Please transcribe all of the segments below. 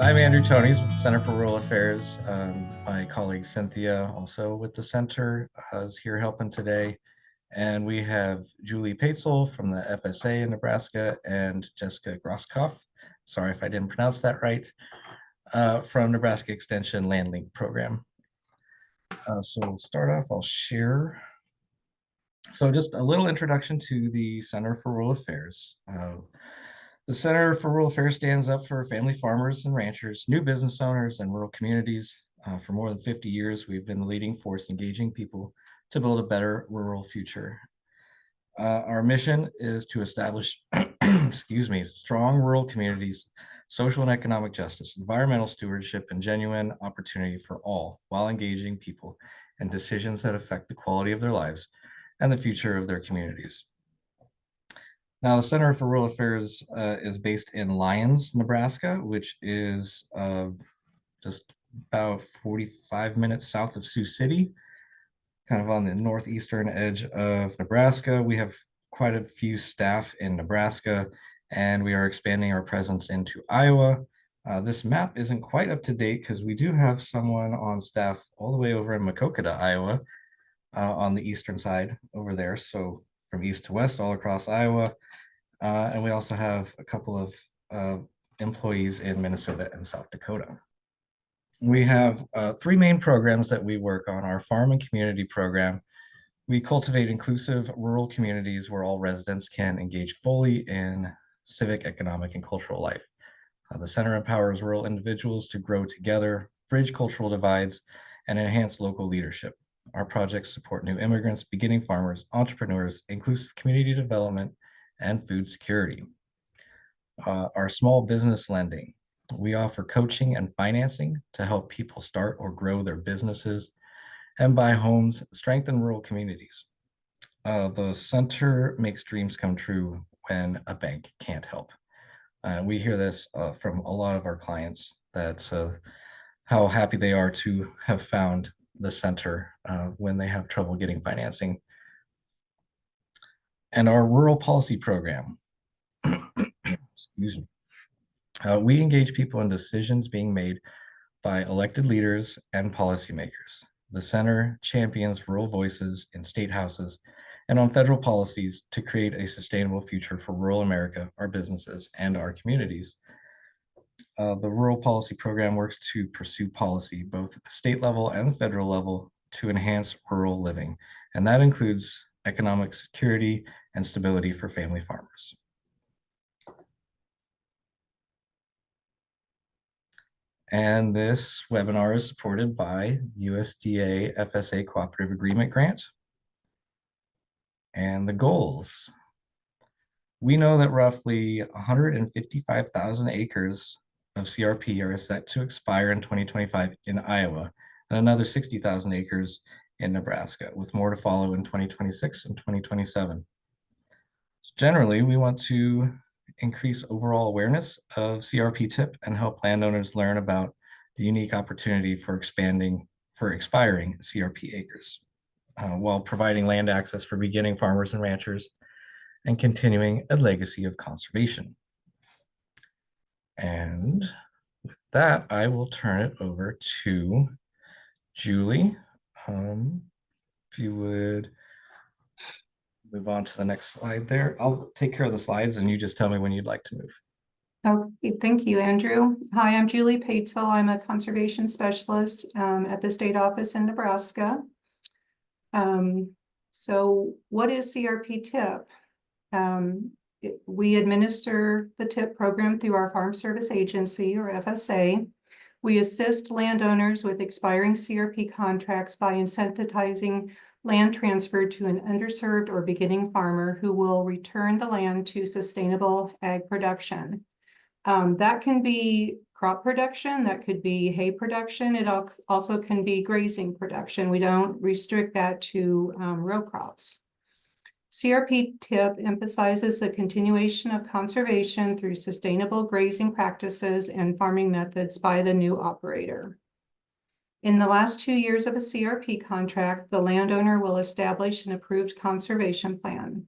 I'm Andrew Tonys with the Center for Rural Affairs. My colleague Cynthia, also with the center, is here helping today. And we have Julee Patzel from the FSA in Nebraska and Jessica Groskopf, sorry if I didn't pronounce that right, from Nebraska Extension Land Link program. So we'll start off, I'll share. So just a little introduction to the Center for Rural Affairs. The Center for Rural Affairs stands up for family farmers and ranchers, new business owners, and rural communities. For more than 50 years, we've been the leading force engaging people to build a better rural future. Our mission is to establish, excuse me, strong rural communities, social and economic justice, environmental stewardship, and genuine opportunity for all, while engaging people in decisions that affect the quality of their lives and the future of their communities. Now, the Center for Rural Affairs is based in Lyons, Nebraska, which is just about 45 minutes south of Sioux City, kind of on the northeastern edge of Nebraska. We have quite a few staff in Nebraska, and we are expanding our presence into Iowa. This map isn't quite up to date because we do have someone on staff all the way over in Maquoketa, Iowa, on the eastern side over there. So from east to west, all across Iowa. And we also have a couple of employees in Minnesota and South Dakota. We have three main programs that we work on. Our farm and community program. We cultivate inclusive rural communities where all residents can engage fully in civic, economic, and cultural life. The center empowers rural individuals to grow together, bridge cultural divides, and enhance local leadership. Our projects support new immigrants, beginning farmers, entrepreneurs, inclusive community development, and food security. Our small business lending. We offer coaching and financing to help people start or grow their businesses and buy homes, strengthen rural communities. The center makes dreams come true when a bank can't help. We hear this from a lot of our clients. That's how happy they are to have found the center when they have trouble getting financing. And our rural policy program, excuse me, we engage people in decisions being made by elected leaders and policymakers. The center champions rural voices in state houses and on federal policies to create a sustainable future for rural America, our businesses, and our communities. The rural policy program works to pursue policy both at the state level and the federal level to enhance rural living, and that includes economic security and stability for family farmers. And this webinar is supported by USDA FSA Cooperative Agreement Grant. And the goals. We know that roughly 155,000 acres of CRP are set to expire in 2025 in Iowa, and another 60,000 acres in Nebraska, with more to follow in 2026 and 2027. So generally, we want to increase overall awareness of CRP-TIP and help landowners learn about the unique opportunity for expiring CRP acres, while providing land access for beginning farmers and ranchers and continuing a legacy of conservation. And with that, I will turn it over to Julee. If you would move on to the next slide there. I'll take care of the slides and you just tell me when you'd like to move. Okay, thank you, Andrew. Hi, I'm Julee Patzel. I'm a conservation specialist at the state office in Nebraska. So what is CRP-TIP? We administer the TIP program through our Farm Service Agency, or FSA. We assist landowners with expiring CRP contracts by incentivizing land transfer to an underserved or beginning farmer who will return the land to sustainable ag production. That can be crop production, that could be hay production, it also can be grazing production. We don't restrict that to row crops. CRP-TIP emphasizes the continuation of conservation through sustainable grazing practices and farming methods by the new operator. In the last 2 years of a CRP contract, the landowner will establish an approved conservation plan.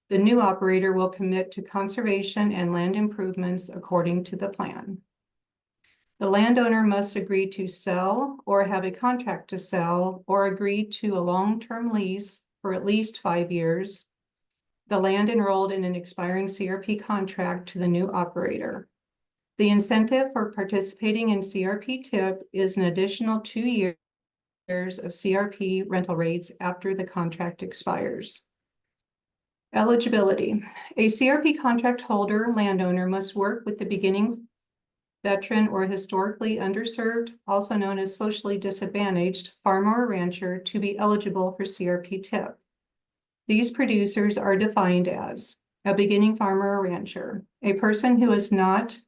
The new operator will commit to conservation and land improvements according to the plan. The landowner must agree to sell or have a contract to sell or agree to a long-term lease for at least 5 years. The land enrolled in an expiring CRP contract to the new operator. The incentive for participating in CRP-TIP is an additional 2 years of CRP rental rates after the contract expires. Eligibility. A CRP contract holder landowner must work with the beginning veteran or historically underserved, also known as socially disadvantaged, farmer or rancher to be eligible for CRP-TIP. These producers are defined as a beginning farmer or rancher, a person who has not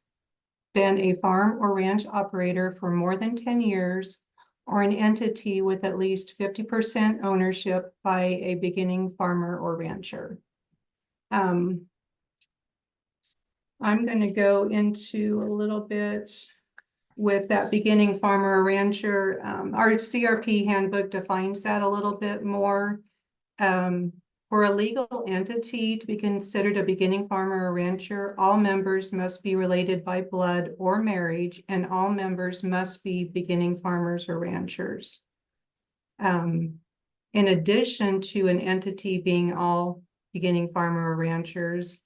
been a farm or ranch operator for more than 10 years, or an entity with at least 50% ownership by a beginning farmer or rancher. I'm going to go into a little bit with that beginning farmer or rancher. Our CRP handbook defines that a little bit more. For a legal entity to be considered a beginning farmer or rancher, all members must be related by blood or marriage, and all members must be beginning farmers or ranchers. In addition to an entity being all beginning farmer or ranchers,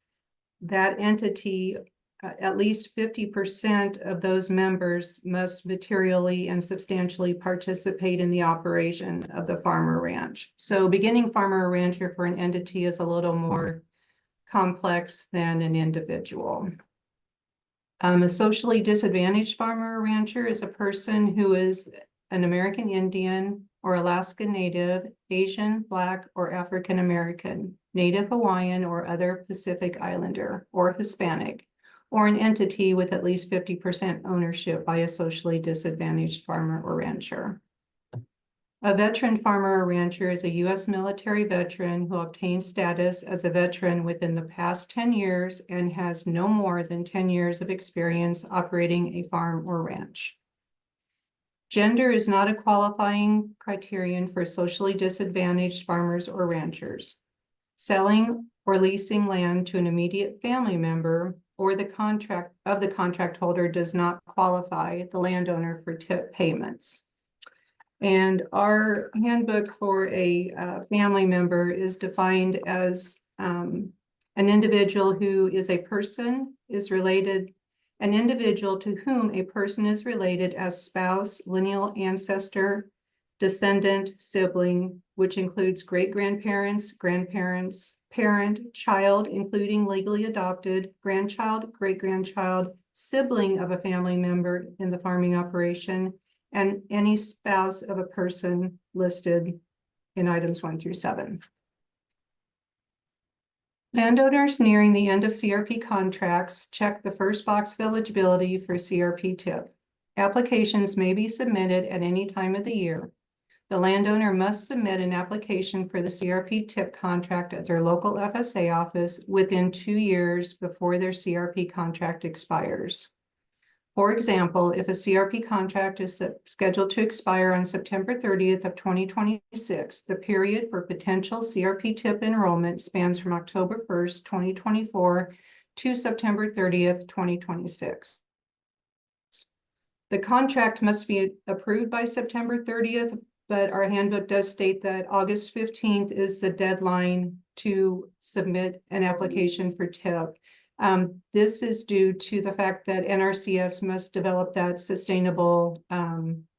that entity, at least 50% of those members must materially and substantially participate in the operation of the farm or ranch. So beginning farmer or rancher for an entity is a little more complex than an individual. A socially disadvantaged farmer or rancher is a person who is an American Indian or Alaska Native, Asian, Black, or African American, Native Hawaiian or other Pacific Islander, or Hispanic, or an entity with at least 50% ownership by a socially disadvantaged farmer or rancher. A veteran farmer or rancher is a U.S. military veteran who obtains status as a veteran within the past 10 years and has no more than 10 years of experience operating a farm or ranch. Gender is not a qualifying criterion for socially disadvantaged farmers or ranchers. Selling or leasing land to an immediate family member or the contract holder does not qualify the landowner for TIP payments. And our handbook for a family member is defined as an individual who is a person is related, an individual to whom a person is related as spouse, lineal ancestor, descendant, sibling, which includes great-grandparents, grandparents, parent, child, including legally adopted, grandchild, great-grandchild, sibling of a family member in the farming operation, and any spouse of a person listed in items 1 through 7. Landowners nearing the end of CRP contracts check the first box of eligibility for CRP-TIP. Applications may be submitted at any time of the year. The landowner must submit an application for the CRP-TIP contract at their local FSA office within 2 years before their CRP contract expires. For example, if a CRP contract is scheduled to expire on September 30th of 2026, the period for potential CRP-TIP enrollment spans from October 1st, 2024 to September 30th, 2026. The contract must be approved by September 30th, but our handbook does state that August 15th is the deadline to submit an application for TIP. This is due to the fact that NRCS must develop that sustainable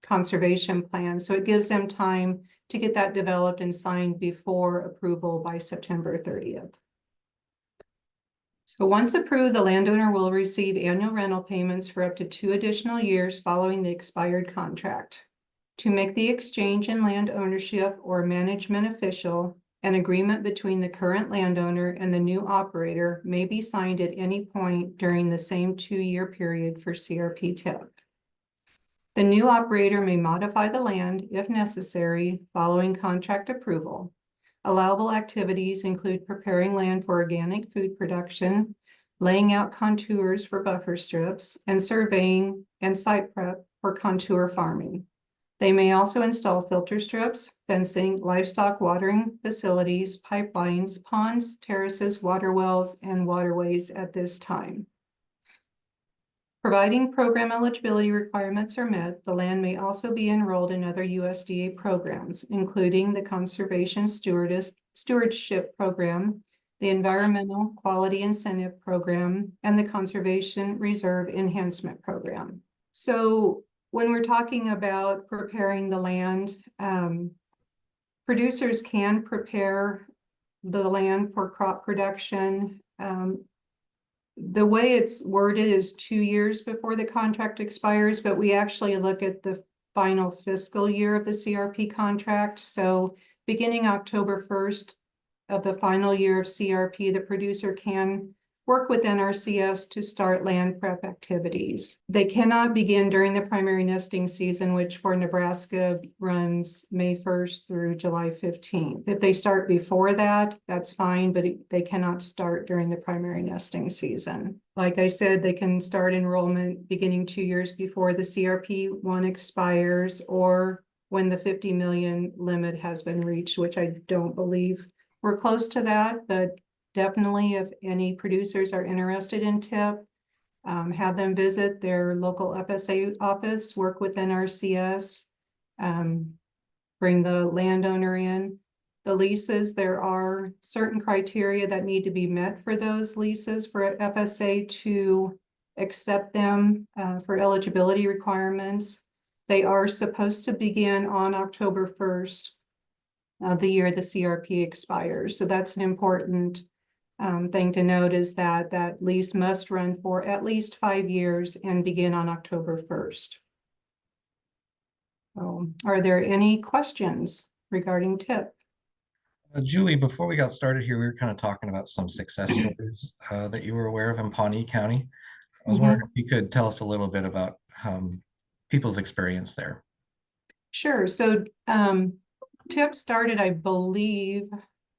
conservation plan. So it gives them time to get that developed and signed before approval by September 30th. So once approved, the landowner will receive annual rental payments for up to 2 additional years following the expired contract. To make the exchange in land ownership or management official, an agreement between the current landowner and the new operator may be signed at any point during the same 2-year period for CRP-TIP. The new operator may modify the land if necessary following contract approval. Allowable activities include preparing land for organic food production, laying out contours for buffer strips, and surveying and site prep for contour farming. They may also install filter strips, fencing, livestock watering facilities, pipelines, ponds, terraces, water wells, and waterways at this time. Providing program eligibility requirements are met, the land may also be enrolled in other USDA programs, including the Conservation Stewardship Program, the Environmental Quality Incentive Program, and the Conservation Reserve Enhancement Program. So when we're talking about preparing the land, producers can prepare the land for crop production. The way it's worded is 2 years before the contract expires, but we actually look at the final fiscal year of the CRP contract. So beginning October 1st of the final year of CRP, the producer can work with NRCS to start land prep activities. They cannot begin during the primary nesting season, which for Nebraska runs May 1st through July 15th. If they start before that, that's fine, but they cannot start during the primary nesting season. Like I said, they can start enrollment beginning 2 years before the CRP1 expires or when the 50 million limit has been reached, which I don't believe we're close to that, but definitely if any producers are interested in TIP, have them visit their local FSA office, work with NRCS, bring the landowner in. The leases, there are certain criteria that need to be met for those leases for FSA to accept them for eligibility requirements. They are supposed to begin on October 1st of the year the CRP expires. So that's an important thing to note, is that that lease must run for at least 5 years and begin on October 1st. So are there any questions regarding TIP? Julie, before we got started here, we were kind of talking about some success stories that you were aware of in Pawnee County. I was wondering if you could tell us a little bit about people's experience there. Sure. So TIP started, I believe,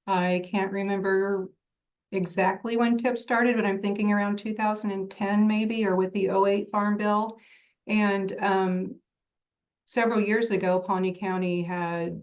I can't remember exactly when TIP started, but I'm thinking around 2010 maybe, or with the 08 Farm Bill. And several years ago, Pawnee County had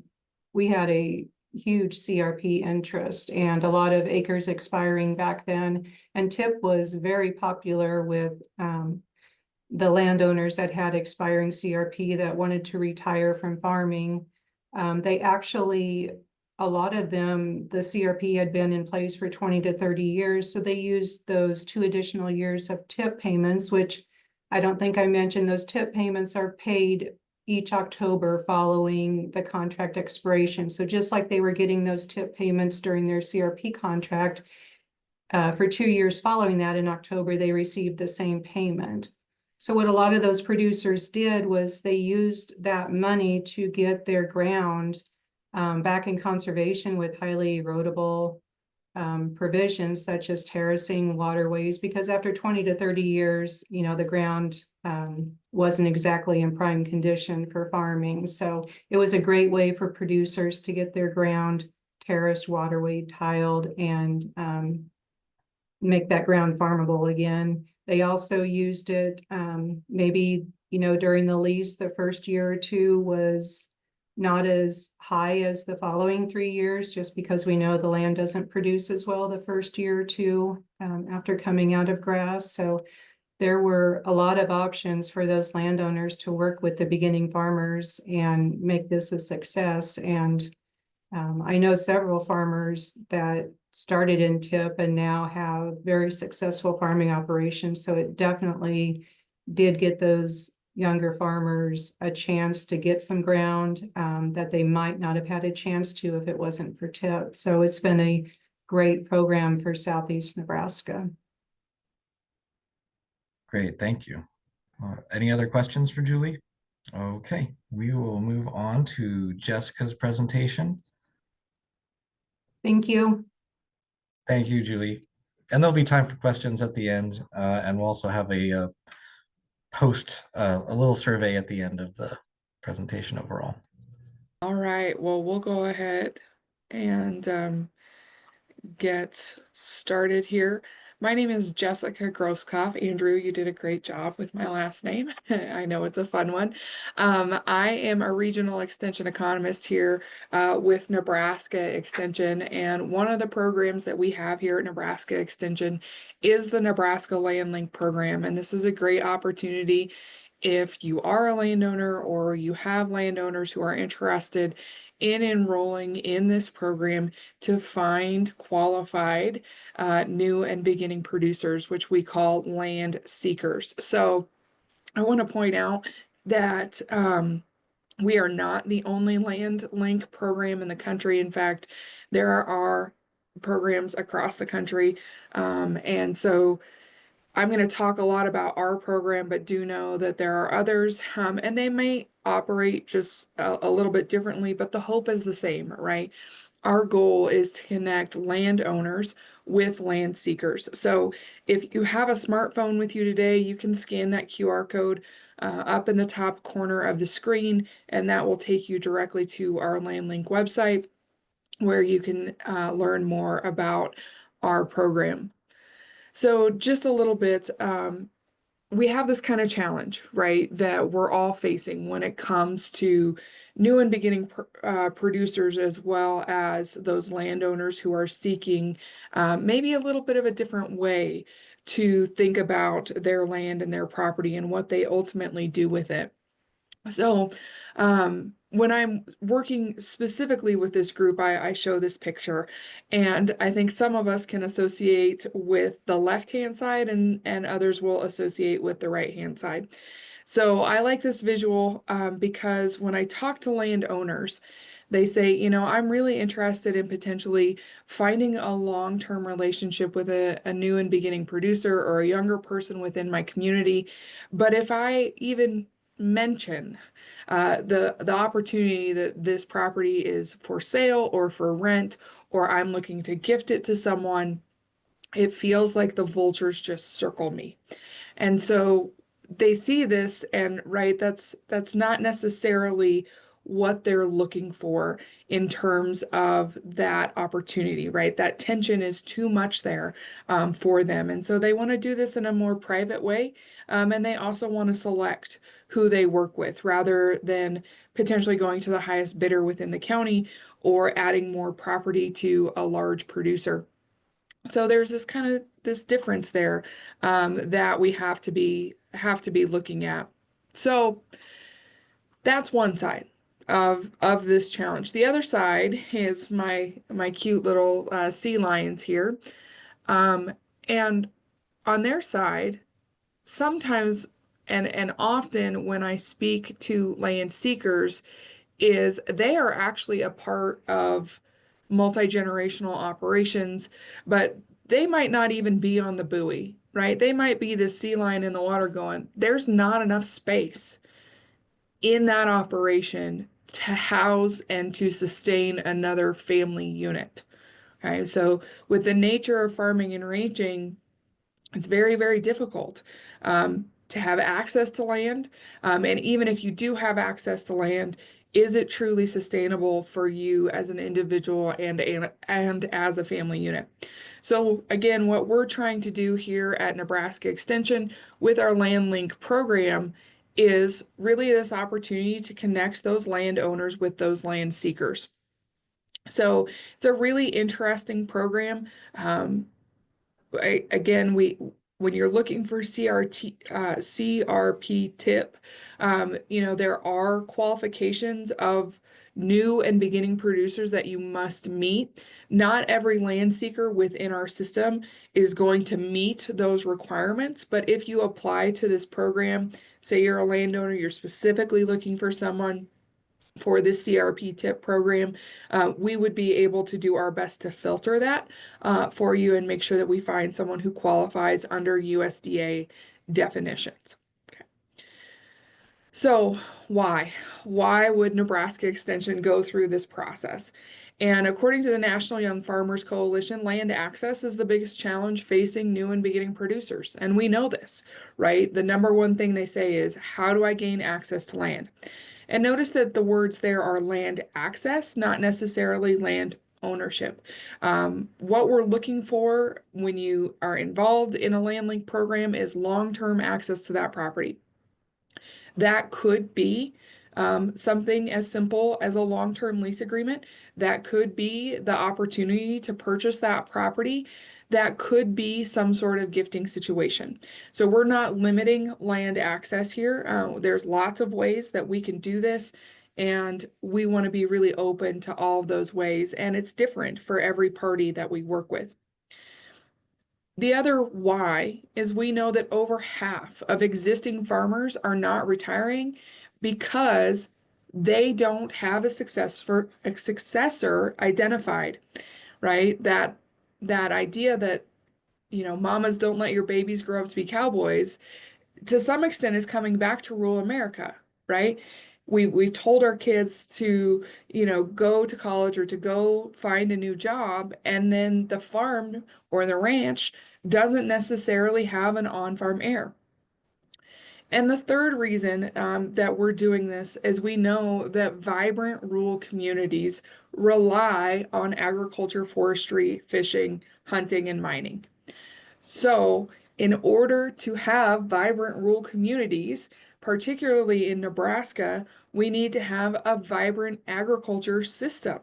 a huge CRP interest and a lot of acres expiring back then. And TIP was very popular with the landowners that had expiring CRP that wanted to retire from farming. They actually, a lot of them, the CRP had been in place for 20 to 30 years. So they used those 2 additional years of TIP payments, which I don't think I mentioned. Those TIP payments are paid each October following the contract expiration. So just like they were getting those TIP payments during their CRP contract, for 2 years following that in October, they received the same payment. So what a lot of those producers did was they used that money to get their ground back in conservation with highly erodible provisions such as terracing, waterways, because after 20 to 30 years, you know, the ground wasn't exactly in prime condition for farming. So it was a great way for producers to get their ground terraced, waterway tiled, and make that ground farmable again. They also used it maybe, you know, during the lease, the first year or two was not as high as the following 3 years, just because we know the land doesn't produce as well the first year or two after coming out of grass. So there were a lot of options for those landowners to work with the beginning farmers and make this a success. And I know several farmers that started in TIP and now have very successful farming operations. So it definitely did get those younger farmers a chance to get some ground that they might not have had a chance to if it wasn't for TIP. So it's been a great program for Southeast Nebraska. Great, thank you. Any other questions for Julie? Okay, we will move on to Jessica's presentation. Thank you. Thank you, Julie. And there'll be time for questions at the end, and we'll also have a little survey at the end of the presentation overall. All right, well, we'll go ahead and get started here. My name is Jessica Groskopf. Andrew, you did a great job with my last name. I know it's a fun one. I am a regional extension economist here with Nebraska Extension, and one of the programs that we have here at Nebraska Extension is the Nebraska Land Link program, and this is a great opportunity if you are a landowner or you have landowners who are interested in enrolling in this program to find qualified new and beginning producers, which we call land seekers. So I want to point out that we are not the only land link program in the country. In fact, there are programs across the country. And so I'm going to talk a lot about our program, but do know that there are others, and they may operate just a little bit differently, but the hope is the same, right? Our goal is to connect landowners with land seekers. So if you have a smartphone with you today, you can scan that QR code up in the top corner of the screen, and that will take you directly to our LandLink website where you can learn more about our program. So just a little bit, we have this kind of challenge, right, that we're all facing when it comes to new and beginning producers, as well as those landowners who are seeking maybe a little bit of a different way to think about their land and their property and what they ultimately do with it. So when I'm working specifically with this group, I show this picture, and I think some of us can associate with the left-hand side and others will associate with the right-hand side. So I like this visual because when I talk to landowners, they say, you know, I'm really interested in potentially finding a long-term relationship with a new and beginning producer or a younger person within my community. But if I even mention the opportunity that this property is for sale or for rent, or I'm looking to gift it to someone, it feels like the vultures just circle me. And so they see this and right, that's not necessarily what they're looking for in terms of that opportunity, right? That tension is too much there for them. And so they want to do this in a more private way. And they also want to select who they work with rather than potentially going to the highest bidder within the county or adding more property to a large producer. So there's this kind of this difference there that we have to be looking at. So that's one side of this challenge. The other side is my cute little sea lions here, and on their side, sometimes and often when I speak to land seekers, is they are actually a part of multi-generational operations, but they might not even be on the buoy, right? They might be the sea lion in the water going, there's not enough space in that operation to house and to sustain another family unit. Okay, so with the nature of farming and ranching, it's very, very difficult to have access to land. And even if you do have access to land, is it truly sustainable for you as an individual and as a family unit? So again, what we're trying to do here at Nebraska Extension with our Land Link program is really this opportunity to connect those landowners with those land seekers. So it's a really interesting program. Again, when you're looking for CRP-TIP, you know, there are qualifications of new and beginning producers that you must meet. Not every land seeker within our system is going to meet those requirements, but if you apply to this program, say you're a landowner, you're specifically looking for someone for this CRP-TIP program, we would be able to do our best to filter that for you and make sure that we find someone who qualifies under USDA definitions. Okay. So why? Why would Nebraska Extension go through this process? And according to the National Young Farmers Coalition, land access is the biggest challenge facing new and beginning producers. And we know this, right? The number one thing they say is, how do I gain access to land? And notice that the words there are land access, not necessarily land ownership. What we're looking for when you are involved in a land link program is long-term access to that property. That could be something as simple as a long-term lease agreement. That could be the opportunity to purchase that property. That could be some sort of gifting situation. So we're not limiting land access here. There's lots of ways that we can do this, and we want to be really open to all of those ways. And it's different for every party that we work with. The other why is we know that over half of existing farmers are not retiring because they don't have a successor identified, right? That idea that, mamas don't let your babies grow up to be cowboys, to some extent is coming back to rural America, right? We've told our kids to, go to college or to go find a new job, and then the farm or the ranch doesn't necessarily have an on-farm heir. And the third reason that we're doing this is we know that vibrant rural communities rely on agriculture, forestry, fishing, hunting, and mining. So, in order to have vibrant rural communities, particularly in Nebraska, we need to have a vibrant agriculture system.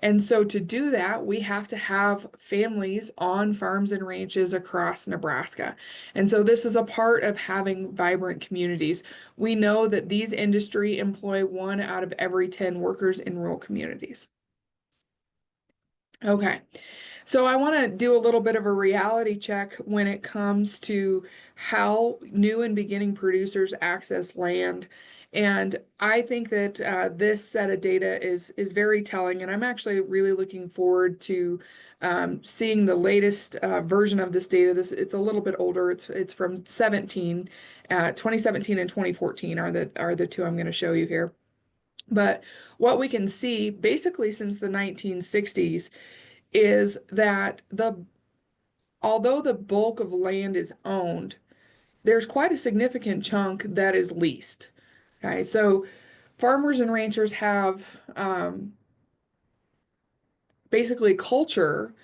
And so, to do that, we have to have families on farms and ranches across Nebraska. And so, this is a part of having vibrant communities. We know that these industry employ 1 out of every 10 workers in rural communities. Okay. So I want to do a little bit of a reality check when it comes to how new and beginning producers access land. And I think that this set of data is very telling, and I'm actually really looking forward to seeing the latest version of this data. It's a little bit older. It's from 2017 and 2014 are the two I'm going to show you here. But what we can see basically since the 1960s is that although the bulk of land is owned, there's quite a significant chunk that is leased. Okay, so farmers and ranchers have basically a culture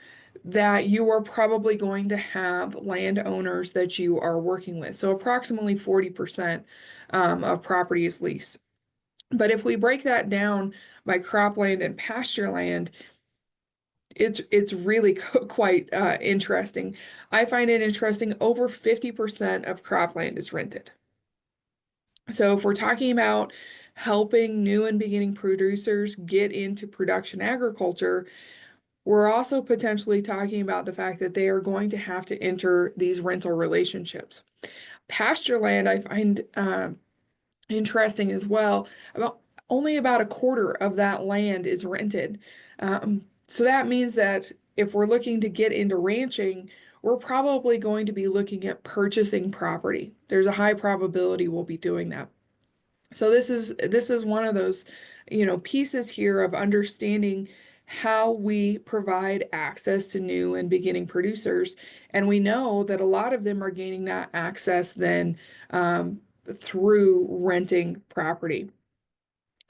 that you are probably going to have landowners that you are working with. So approximately 40% of property is leased. But if we break that down by cropland and pasture land, it's really quite interesting. I find it interesting. Over 50% of cropland is rented. So if we're talking about helping new and beginning producers get into production agriculture, we're also potentially talking about the fact that they are going to have to enter these rental relationships. Pasture land, I find interesting as well. Only about a quarter of that land is rented. So that means that if we're looking to get into ranching, we're probably going to be looking at purchasing property. There's a high probability we'll be doing that. So this is one of those, pieces here of understanding how we provide access to new and beginning producers. And we know that a lot of them are gaining that access then through renting property.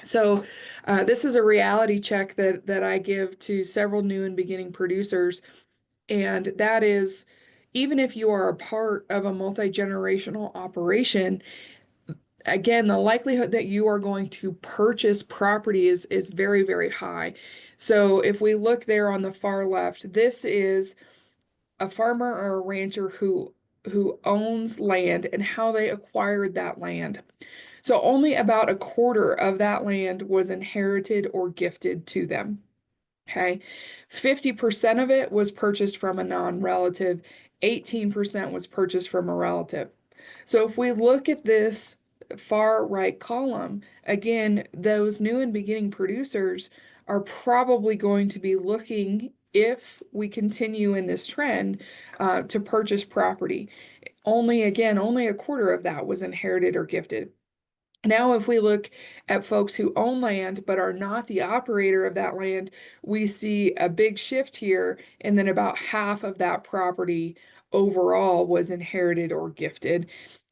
So this is a reality check that I give to several new and beginning producers, and that is, even if you are a part of a multi-generational operation, again, the likelihood that you are going to purchase property is very, very high. So if we look there on the far left, this is a farmer or a rancher who owns land and how they acquired that land. So only about a quarter of that land was inherited or gifted to them. Okay, 50% of it was purchased from a non-relative, 18% was purchased from a relative. So if we look at this far right column, again, those new and beginning producers are probably going to be looking, if we continue in this trend, to purchase property. Only a quarter of that was inherited or gifted. Now, if we look at folks who own land but are not the operator of that land, we see a big shift here, and then about half of that property overall was inherited or gifted,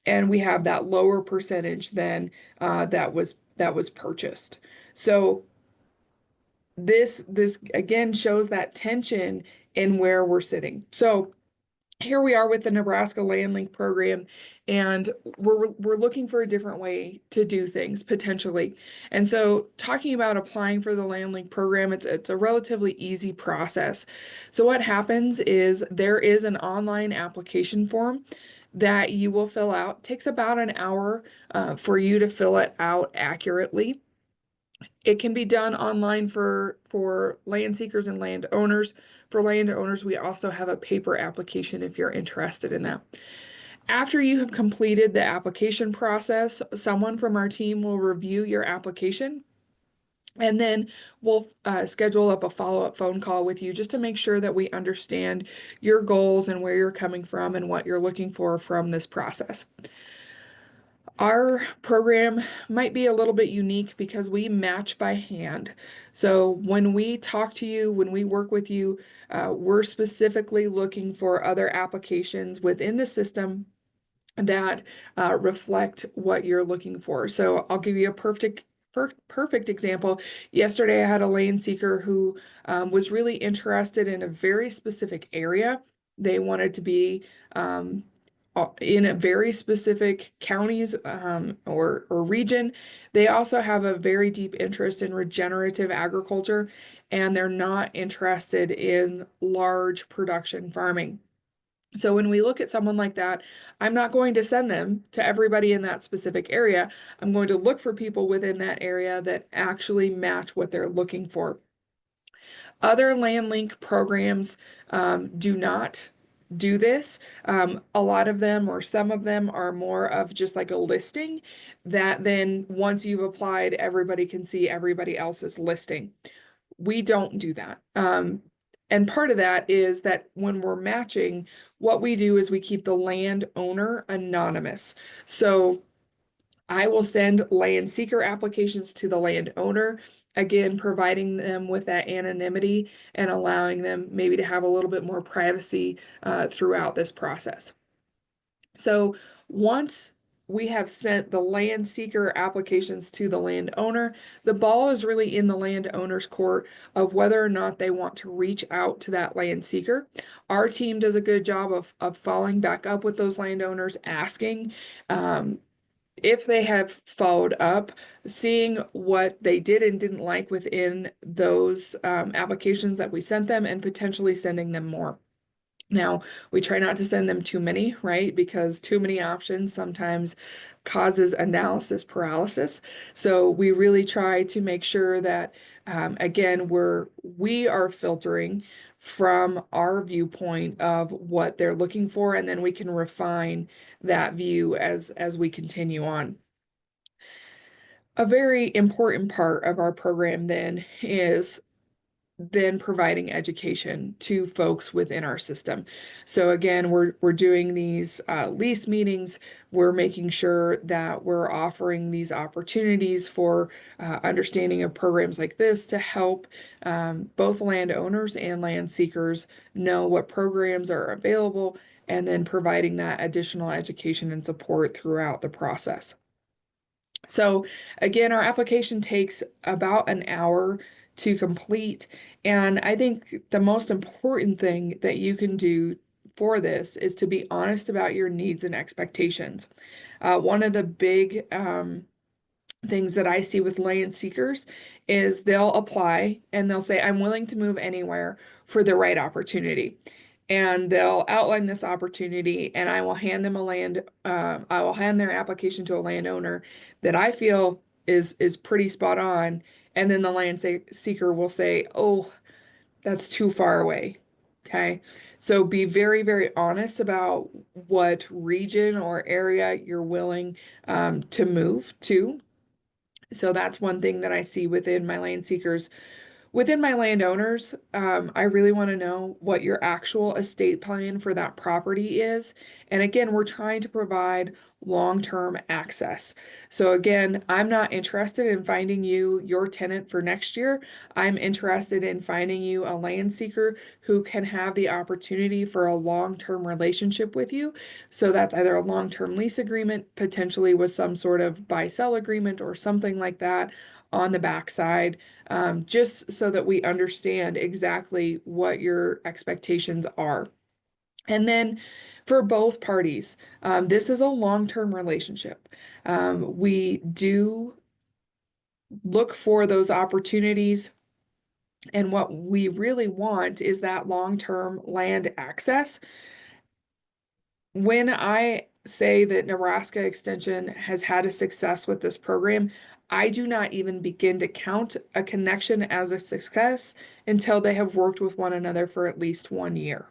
and we have that lower percentage then that was purchased. So this again shows that tension in where we're sitting. So here we are with the Nebraska Land Link program, and we're looking for a different way to do things potentially. And so talking about applying for the Land Link program, it's a relatively easy process. So what happens is there is an online application form that you will fill out. It takes about an hour for you to fill it out accurately. It can be done online for land seekers and landowners. For landowners, we also have a paper application if you're interested in that. After you have completed the application process, someone from our team will review your application, and then we'll schedule up a follow-up phone call with you just to make sure that we understand your goals and where you're coming from and what you're looking for from this process. Our program might be a little bit unique because we match by hand. So when we talk to you, when we work with you, we're specifically looking for other applications within the system that reflect what you're looking for. So I'll give you a perfect example. Yesterday, I had a land seeker who was really interested in a very specific area. They wanted to be in a very specific counties or region. They also have a very deep interest in regenerative agriculture, and they're not interested in large production farming. So when we look at someone like that, I'm not going to send them to everybody in that specific area. I'm going to look for people within that area that actually match what they're looking for. Other Land Link programs do not do this. A lot of them or some of them are more of just like a listing that then once you've applied, everybody can see everybody else's listing. We don't do that. And part of that is that when we're matching, what we do is we keep the landowner anonymous. So I will send land seeker applications to the landowner, again, providing them with that anonymity and allowing them maybe to have a little bit more privacy throughout this process. So once we have sent the land seeker applications to the landowner, the ball is really in the landowner's court of whether or not they want to reach out to that land seeker. Our team does a good job of following back up with those landowners, asking if they have followed up, seeing what they did and didn't like within those applications that we sent them, and potentially sending them more. Now, we try not to send them too many, right? Because too many options sometimes causes analysis paralysis. So we really try to make sure that, again, we are filtering from our viewpoint of what they're looking for, and then we can refine that view as we continue on. A very important part of our program then is providing education to folks within our system. So again, we're doing these lease meetings. We're making sure that we're offering these opportunities for understanding of programs like this to help both landowners and land seekers know what programs are available, and then providing that additional education and support throughout the process. So again, our application takes about an hour to complete. And I think the most important thing that you can do for this is to be honest about your needs and expectations. One of the big things that I see with land seekers is they'll apply and they'll say, I'm willing to move anywhere for the right opportunity. And they'll outline this opportunity, and I will hand them I will hand their application to a landowner that I feel is pretty spot on. And then the land seeker will say, oh, that's too far away. Okay. So be very, very honest about what region or area you're willing to move to. So that's one thing that I see within my land seekers. Within my landowners, I really want to know what your actual estate plan for that property is. And again, we're trying to provide long-term access. So again, I'm not interested in finding you your tenant for next year. I'm interested in finding you a land seeker who can have the opportunity for a long-term relationship with you. So that's either a long-term lease agreement, potentially with some sort of buy-sell agreement or something like that. on the backside, just so that we understand exactly what your expectations are. And then for both parties, this is a long-term relationship. We do look for those opportunities, and what we really want is that long-term land access. When I say that Nebraska Extension has had a success with this program, I do not even begin to count a connection as a success until they have worked with one another for at least 1 year.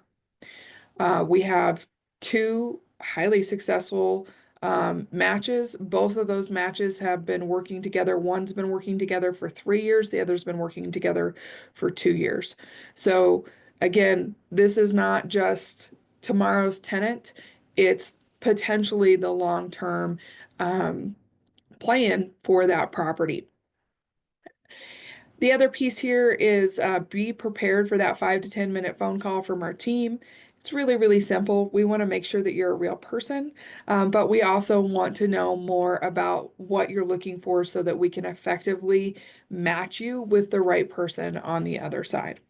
We have 2 highly successful matches. Both of those matches have been working together. One's been working together for 3 years. The other's been working together for 2 years. So again, this is not just tomorrow's tenant. It's potentially the long-term plan for that property. The other piece here is be prepared for that 5 to 10 minute phone call from our team. It's really, really simple. We want to make sure that you're a real person, but we also want to know more about what you're looking for so that we can effectively match you with the right person on the other side.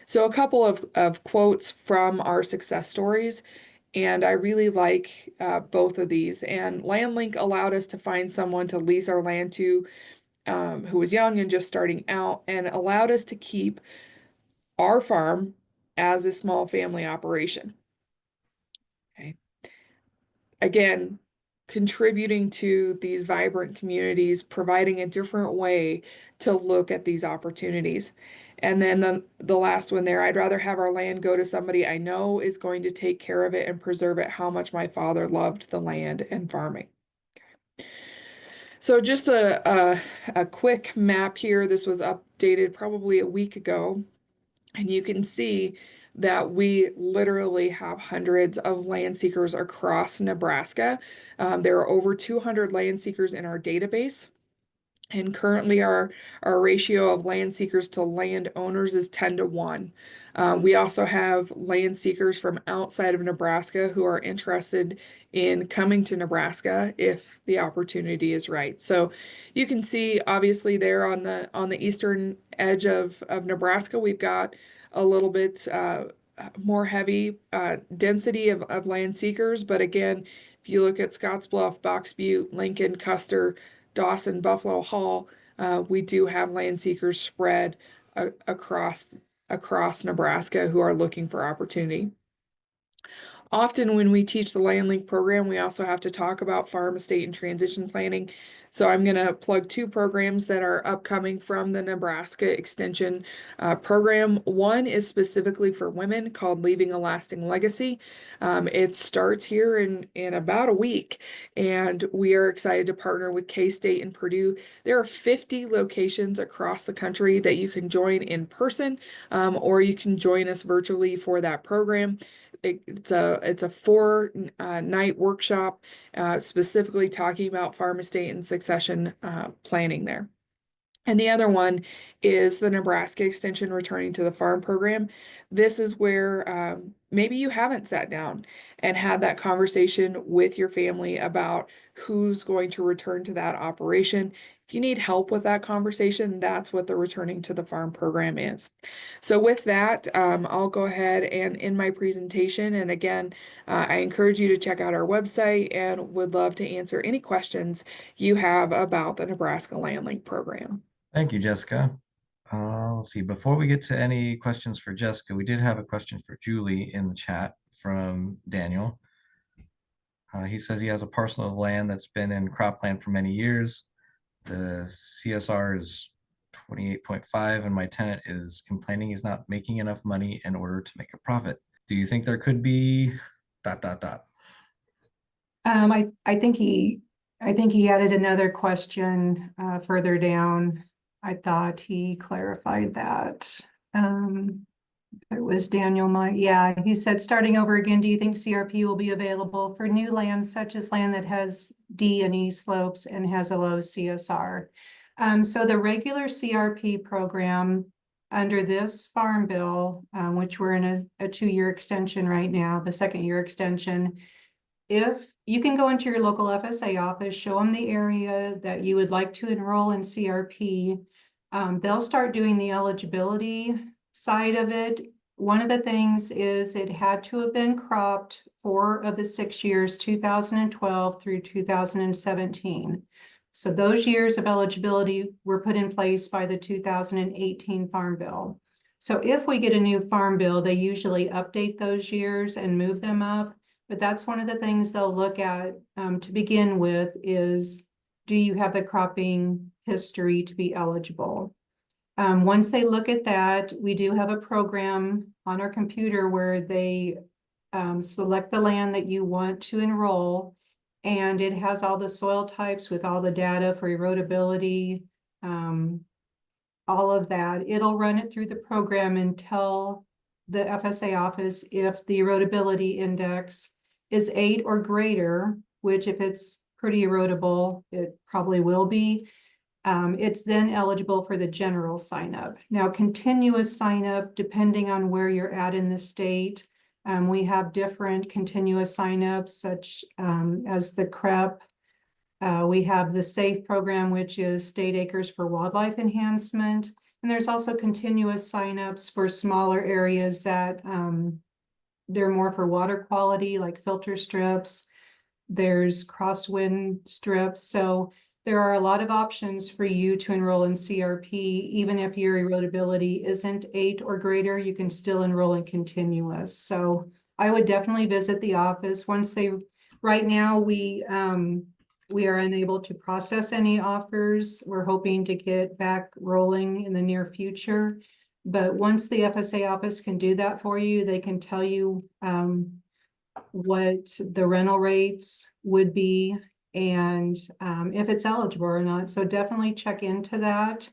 So a couple of quotes from our success stories, and I really like both of these. And Land Link allowed us to find someone to lease our land to, who was young and just starting out, and allowed us to keep our farm as a small family operation. Okay. Again, contributing to these vibrant communities, providing a different way to look at these opportunities. And then the last one there, I'd rather have our land go to somebody I know is going to take care of it and preserve it how much my father loved the land and farming. So just a quick map here. This was updated probably a week ago. And you can see that we literally have hundreds of land seekers across Nebraska. There are over 200 land seekers in our database. And currently our ratio of land seekers to land owners is 10 to 1. We also have land seekers from outside of Nebraska who are interested in coming to Nebraska if the opportunity is right. So you can see obviously there on the eastern edge of Nebraska, we've got a little bit more heavy density of land seekers. But again, if you look at Scottsbluff, Box Butte, Lincoln, Custer, Dawson, Buffalo Hall, we do have land seekers spread across Nebraska who are looking for opportunity. Often when we teach the Land Link program, we also have to talk about farm, estate, and transition planning. So I'm going to plug 2 programs that are upcoming from the Nebraska Extension program. One is specifically for women called Leaving a Lasting Legacy. It starts here in about a week, and we are excited to partner with K-State and Purdue. There are 50 locations across the country that you can join in person, or you can join us virtually for that program. It's a 4-night workshop specifically talking about farm, estate, and succession planning there. And the other one is the Nebraska Extension Returning to the Farm program. This is where maybe you haven't sat down and had that conversation with your family about who's going to return to that operation. If you need help with that conversation, that's what the Returning to the Farm program is. So with that, I'll go ahead and end my presentation. And again, I encourage you to check out our website and would love to answer any questions you have about the Nebraska Land Link program. Thank you, Jessica. Let's see, before we get to any questions for Jessica, we did have a question for Julie in the chat from Daniel. He says he has a parcel of land that's been in cropland for many years. The CSR is 28.5 and my tenant is complaining he's not making enough money in order to make a profit. Do you think there could be ... I think he added another question further down. I thought he clarified that. It was Daniel, he said, starting over again, do you think CRP will be available for new land such as land that has D and E slopes and has a low CSR? So the regular CRP program under this farm bill, which we're in a 2-year extension right now, the 2nd year extension, if you can go into your local FSA office, show them the area that you would like to enroll in CRP. They'll start doing the eligibility side of it. One of the things is it had to have been cropped 4 of the 6 years, 2012 through 2017. So those years of eligibility were put in place by the 2018 Farm Bill. So if we get a new Farm Bill, they usually update those years and move them up. But that's one of the things they'll look at to begin with is, do you have the cropping history to be eligible? Once they look at that, we do have a program on our computer where they select the land that you want to enroll, and it has all the soil types with all the data for erodibility, all of that. It'll run it through the program and tell the FSA office if the erodibility index is 8 or greater, which if it's pretty erodible, it probably will be. It's then eligible for the general sign up. Now, continuous sign up, depending on where you're at in the state, we have different continuous sign ups, such as the CRP. We have the SAFE program, which is State Acres for Wildlife Enhancement. And there's also continuous signups for smaller areas that they're more for water quality, like filter strips. There's crosswind strips. So there are a lot of options for you to enroll in CRP. Even if your erodibility isn't 8 or greater, you can still enroll in continuous. So I would definitely visit the office. Right now we are unable to process any offers. We're hoping to get back rolling in the near future. But once the FSA office can do that for you, they can tell you what the rental rates would be and if it's eligible or not. So definitely check into that.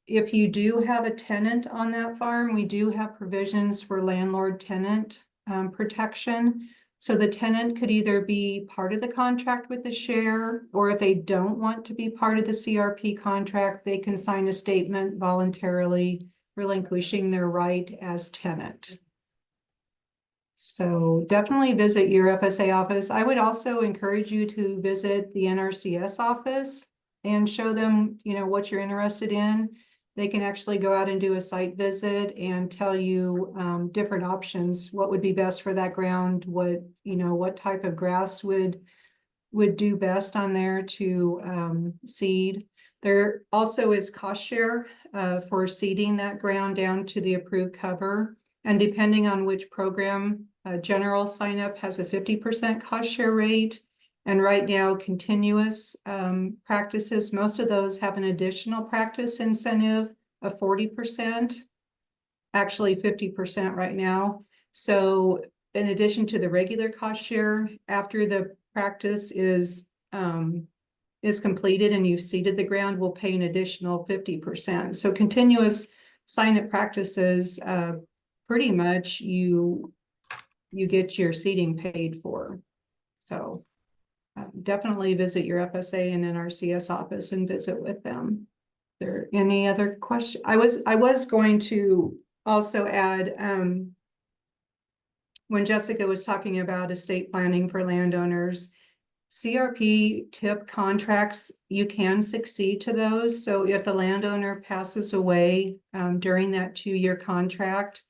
If you do have a tenant on that farm, we do have provisions for landlord-tenant protection. So the tenant could either be part of the contract with the share, or if they don't want to be part of the CRP contract, they can sign a statement voluntarily relinquishing their right as tenant. So definitely visit your FSA office. I would also encourage you to visit the NRCS office and show them, what you're interested in. They can actually go out and do a site visit and tell you different options, what would be best for that ground, what type of grass would do best on there to seed. There also is cost share for seeding that ground down to the approved cover. And depending on which program, general sign up has a 50% cost share rate. And right now, continuous practices, most of those have an additional practice incentive of 40%, actually 50% right now. So in addition to the regular cost share, after the practice is completed and you've seeded the ground, we'll pay an additional 50%. So continuous sign-up practices, pretty much you get your seeding paid for. So definitely visit your FSA and NRCS office and visit with them. There any other questions? I was going to also add, when Jessica was talking about estate planning for landowners, CRP-TIP contracts, you can succeed to those. So if the landowner passes away during that 2-year contract,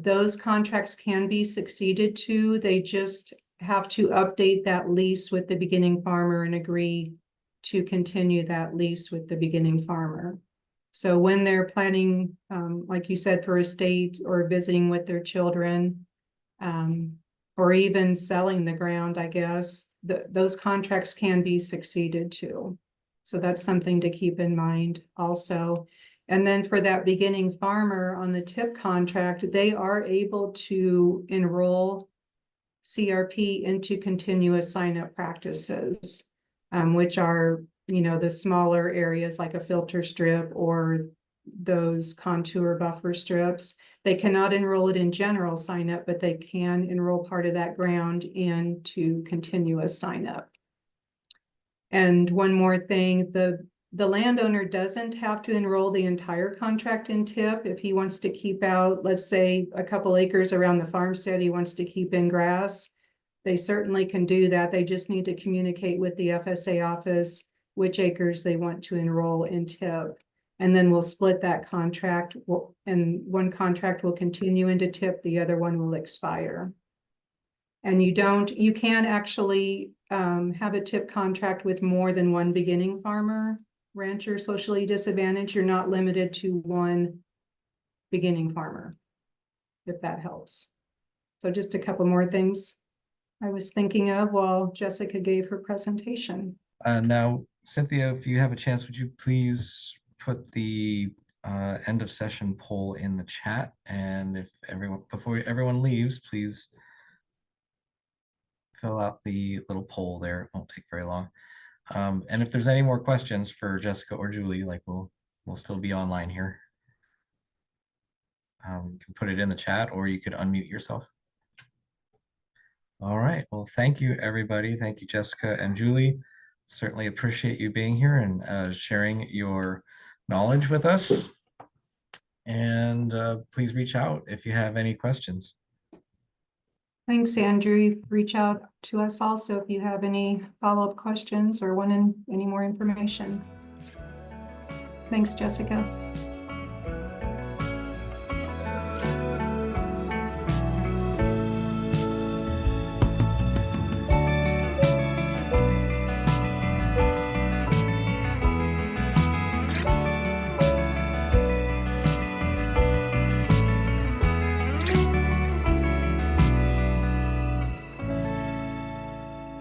those contracts can be succeeded to. They just have to update that lease with the beginning farmer and agree to continue that lease with the beginning farmer. So when they're planning, like you said, for estate or visiting with their children, or even selling the ground, I guess, those contracts can be succeeded to. So that's something to keep in mind also. And then for that beginning farmer on the TIP contract, they are able to enroll CRP into continuous sign-up practices, which are, the smaller areas like a filter strip or those contour buffer strips. They cannot enroll it in general sign-up, but they can enroll part of that ground into continuous sign-up. And one more thing, the landowner doesn't have to enroll the entire contract in TIP. If he wants to keep out, let's say, a couple acres around the farmstead he wants to keep in grass, they certainly can do that. They just need to communicate with the FSA office which acres they want to enroll in TIP. And then we'll split that contract, and one contract will continue into TIP, the other one will expire. And you can actually have a TIP contract with more than one beginning farmer, rancher, socially disadvantaged. You're not limited to one beginning farmer, if that helps. So just a couple more things I was thinking of while Jessica gave her presentation. Now, Cynthia, if you have a chance, would you please put the end of session poll in the chat? And if before everyone leaves, please fill out the little poll there. It won't take very long. And if there's any more questions for Jessica or Julie, like we'll still be online here. You can put it in the chat, or you could unmute yourself. All right. Well, thank you, everybody. Thank you, Jessica and Julie. Certainly appreciate you being here and sharing your knowledge with us. And please reach out if you have any questions. Thanks, Andrew. Reach out to us also if you have any follow-up questions or want any more information. Thanks, Jessica.